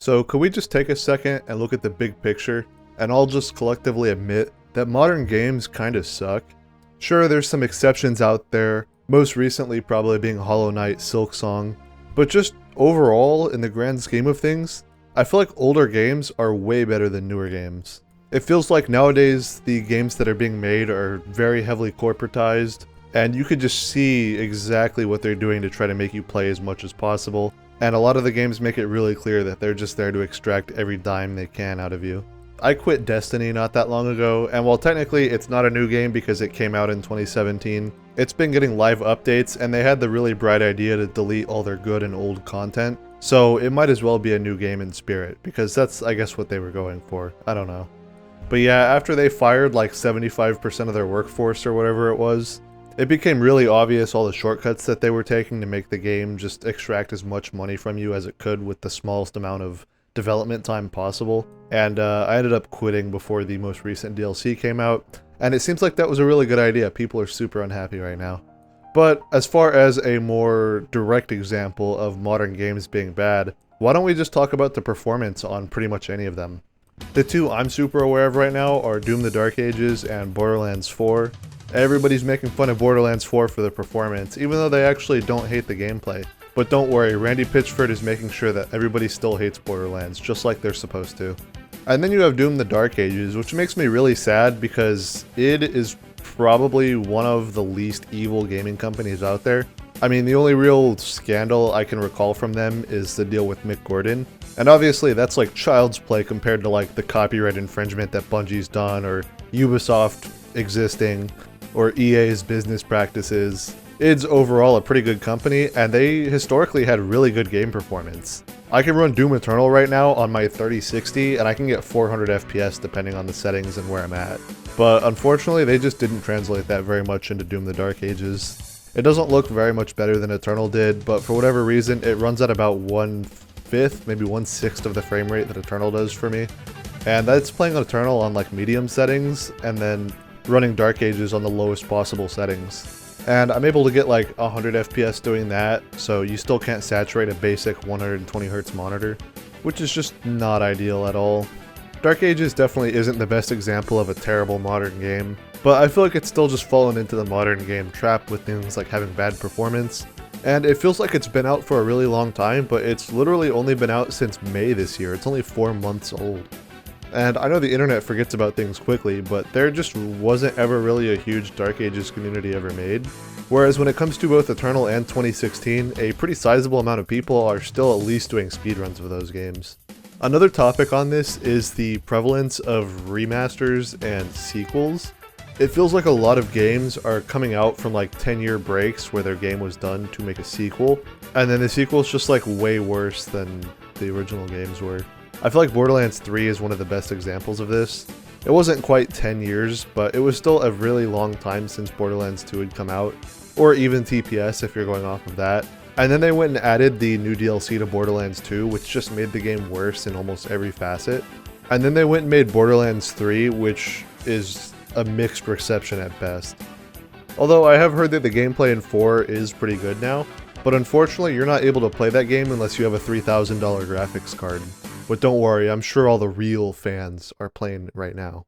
So could we just take a second and look at the big picture, and all just collectively admit that modern games kinda suck? Sure, there's some exceptions out there, most recently probably being Hollow Knight, Silksong, but just overall, in the grand scheme of things, I feel like older games are way better than newer games. It feels like nowadays the games that are being made are very heavily corporatized, and you could just see exactly what they're doing to try to make you play as much as possible, and a lot of the games make it really clear that they're just there to extract every dime they can out of you. I quit Destiny not that long ago, and while technically it's not a new game because it came out in 2017, it's been getting live updates, and they had the really bright idea to delete all their good and old content, so it might as well be a new game in spirit, because that's, I guess, what they were going for. I don't know. But yeah, after they fired like 75% of their workforce or whatever it was, it became really obvious all the shortcuts that they were taking to make the game just extract as much money from you as it could with the smallest amount of development time possible. And I ended up quitting before the most recent DLC came out, and it seems like that was a really good idea. People are super unhappy right now. But as far as a more direct example of modern games being bad, why don't we just talk about the performance on pretty much any of them? The two I'm super aware of right now are Doom the Dark Ages and Borderlands 4. Everybody's making fun of Borderlands 4 for the performance, even though they actually don't hate the gameplay. But don't worry, Randy Pitchford is making sure that everybody still hates Borderlands, just like they're supposed to. And then you have Doom the Dark Ages, which makes me really sad because it is probably one of the least evil gaming companies out there. I mean, the only real scandal I can recall from them is the deal with Mick Gordon. And obviously that's like child's play compared to like the copyright infringement that Bungie's done, or Ubisoft existing, or EA's business practices. Id's overall a pretty good company, and they historically had really good game performance. I can run Doom Eternal right now on my 3060, and I can get 400 FPS depending on the settings and where I'm at. But unfortunately, they just didn't translate that very much into Doom the Dark Ages. It doesn't look very much better than Eternal did, but for whatever reason, it runs at about 1/5, maybe 1/6 of the frame rate that Eternal does for me. And that's playing on Eternal on like medium settings, and then running Dark Ages on the lowest possible settings. And I'm able to get like 100 FPS doing that, so you still can't saturate a basic 120Hz monitor, which is just not ideal at all. Dark Ages definitely isn't the best example of a terrible modern game, but I feel like it's still just fallen into the modern game trap with things like having bad performance. And it feels like it's been out for a really long time, but it's literally only been out since May this year. It's only 4 months old. And I know the internet forgets about things quickly, but there just wasn't ever really a huge Dark Ages community ever made. Whereas when it comes to both Eternal and 2016, a pretty sizable amount of people are still at least doing speedruns of those games. Another topic on this is the prevalence of remasters and sequels. It feels like a lot of games are coming out from like 10-year breaks where their game was done to make a sequel, and then the sequel's just like way worse than the original games were. I feel like Borderlands 3 is one of the best examples of this. It wasn't quite 10 years, but it was still a really long time since Borderlands 2 had come out, or even TPS if you're going off of that. And then they went and added the new DLC to Borderlands 2, which just made the game worse in almost every facet. And then they went and made Borderlands 3, which is a mixed reception at best. Although I have heard that the gameplay in 4 is pretty good now, but unfortunately you're not able to play that game unless you have a $3,000 graphics card. But don't worry, I'm sure all the real fans are playing it right now.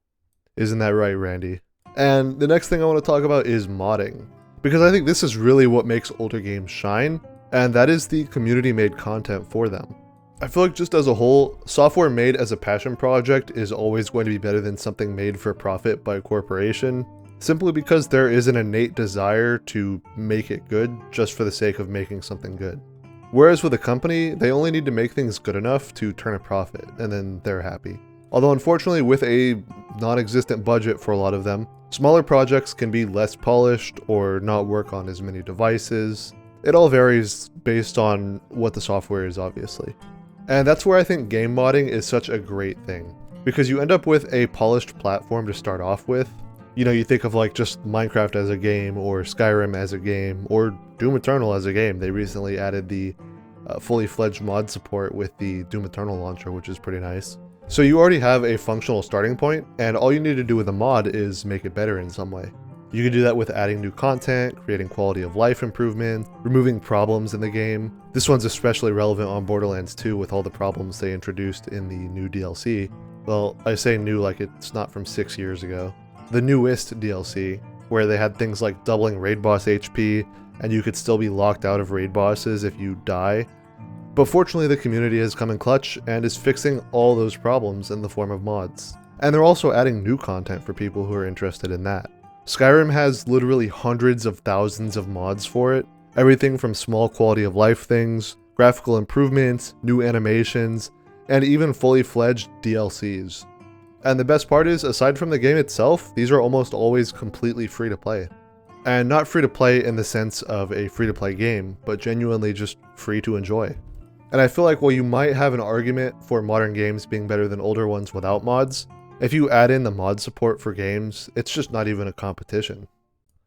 Isn't that right, Randy? And the next thing I want to talk about is modding, because I think this is really what makes older games shine, and that is the community-made content for them. I feel like just as a whole, software made as a passion project is always going to be better than something made for profit by a corporation, simply because there is an innate desire to make it good just for the sake of making something good. Whereas with a company, they only need to make things good enough to turn a profit, and then they're happy. Although unfortunately with a non-existent budget for a lot of them, smaller projects can be less polished or not work on as many devices. It all varies based on what the software is, obviously. And that's where I think game modding is such a great thing, because you end up with a polished platform to start off with. You know, you think of like just Minecraft as a game, or Skyrim as a game, or Doom Eternal as a game. They recently added the fully fledged mod support with the Doom Eternal launcher, which is pretty nice. So you already have a functional starting point, and all you need to do with a mod is make it better in some way. You can do that with adding new content, creating quality of life improvements, removing problems in the game. This one's especially relevant on Borderlands 2 with all the problems they introduced in the new DLC. Well, I say new like it's not from 6 years ago. The newest DLC, where they had things like doubling raid boss HP, and you could still be locked out of raid bosses if you die. But fortunately the community has come in clutch and is fixing all those problems in the form of mods. And they're also adding new content for people who are interested in that. Skyrim has literally hundreds of thousands of mods for it, everything from small quality of life things, graphical improvements, new animations, and even fully fledged DLCs. And the best part is, aside from the game itself, these are almost always completely free to play. And not free to play in the sense of a free to play game, but genuinely just free to enjoy. And I feel like while you might have an argument for modern games being better than older ones without mods, if you add in the mod support for games, it's just not even a competition.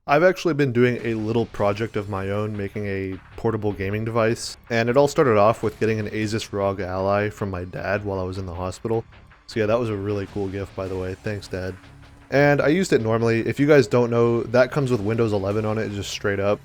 I've actually been doing a little project of my own making a portable gaming device, and it all started off with getting an Asus ROG Ally from my dad while I was in the hospital. So yeah, that was a really cool gift, by the way. Thanks, Dad. And I used it normally. If you guys don't know, that comes with Windows 11 on it, just straight up.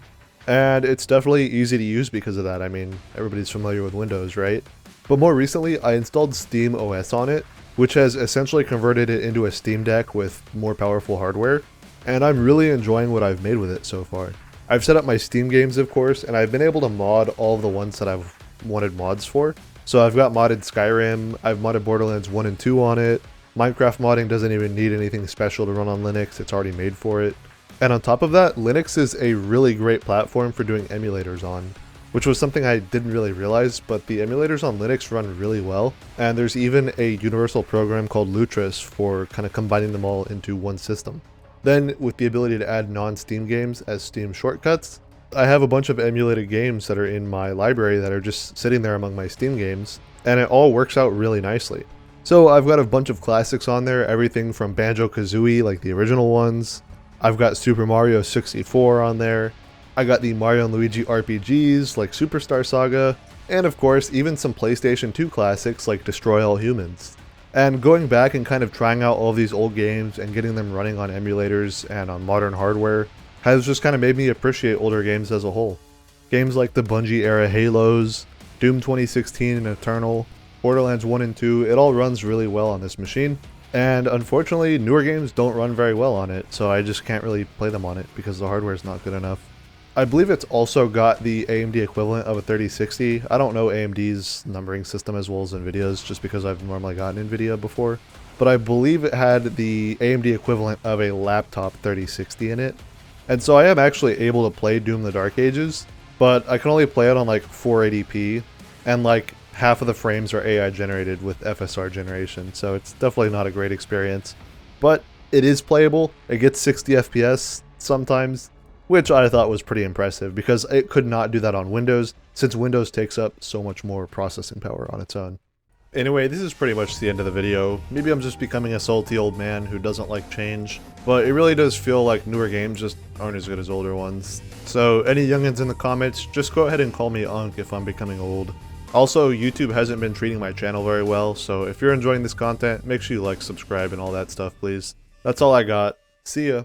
And it's definitely easy to use because of that. I mean, everybody's familiar with Windows, right? But more recently, I installed Steam OS on it, which has essentially converted it into a Steam Deck with more powerful hardware, and I'm really enjoying what I've made with it so far. I've set up my Steam games, of course, and I've been able to mod all of the ones that I've wanted mods for. So I've got modded Skyrim, I've modded Borderlands 1 and 2 on it. Minecraft modding doesn't even need anything special to run on Linux, it's already made for it. And on top of that, Linux is a really great platform for doing emulators on, which was something I didn't really realize, but the emulators on Linux run really well, and there's even a universal program called Lutris for kind of combining them all into one system. Then, with the ability to add non-Steam games as Steam shortcuts, I have a bunch of emulated games that are in my library that are just sitting there among my Steam games, and it all works out really nicely. So I've got a bunch of classics on there, everything from Banjo-Kazooie, like the original ones. I've got Super Mario 64 on there. I got the Mario and Luigi RPGs like Superstar Saga, and of course even some PlayStation 2 classics like Destroy All Humans. And going back and kind of trying out all these old games and getting them running on emulators and on modern hardware has just kind of made me appreciate older games as a whole. Games like the Bungie era Halos, Doom 2016 and Eternal, Borderlands 1 and 2, it all runs really well on this machine. And unfortunately, newer games don't run very well on it, so I just can't really play them on it because the hardware is not good enough. I believe it's also got the AMD equivalent of a 3060. I don't know AMD's numbering system as well as Nvidia's just because I've normally gotten Nvidia before. But I believe it had the AMD equivalent of a laptop 3060 in it. And so I am actually able to play Doom the Dark Ages, but I can only play it on like 480p, and like half of the frames are AI generated with FSR generation, so it's definitely not a great experience. But it is playable, it gets 60 FPS sometimes, which I thought was pretty impressive because it could not do that on Windows, since Windows takes up so much more processing power on its own. Anyway, this is pretty much the end of the video. Maybe I'm just becoming a salty old man who doesn't like change, but it really does feel like newer games just aren't as good as older ones. So any youngins in the comments, just go ahead and call me Unk if I'm becoming old. Also, YouTube hasn't been treating my channel very well, so if you're enjoying this content, make sure you like, subscribe, and all that stuff, please. That's all I got. See ya.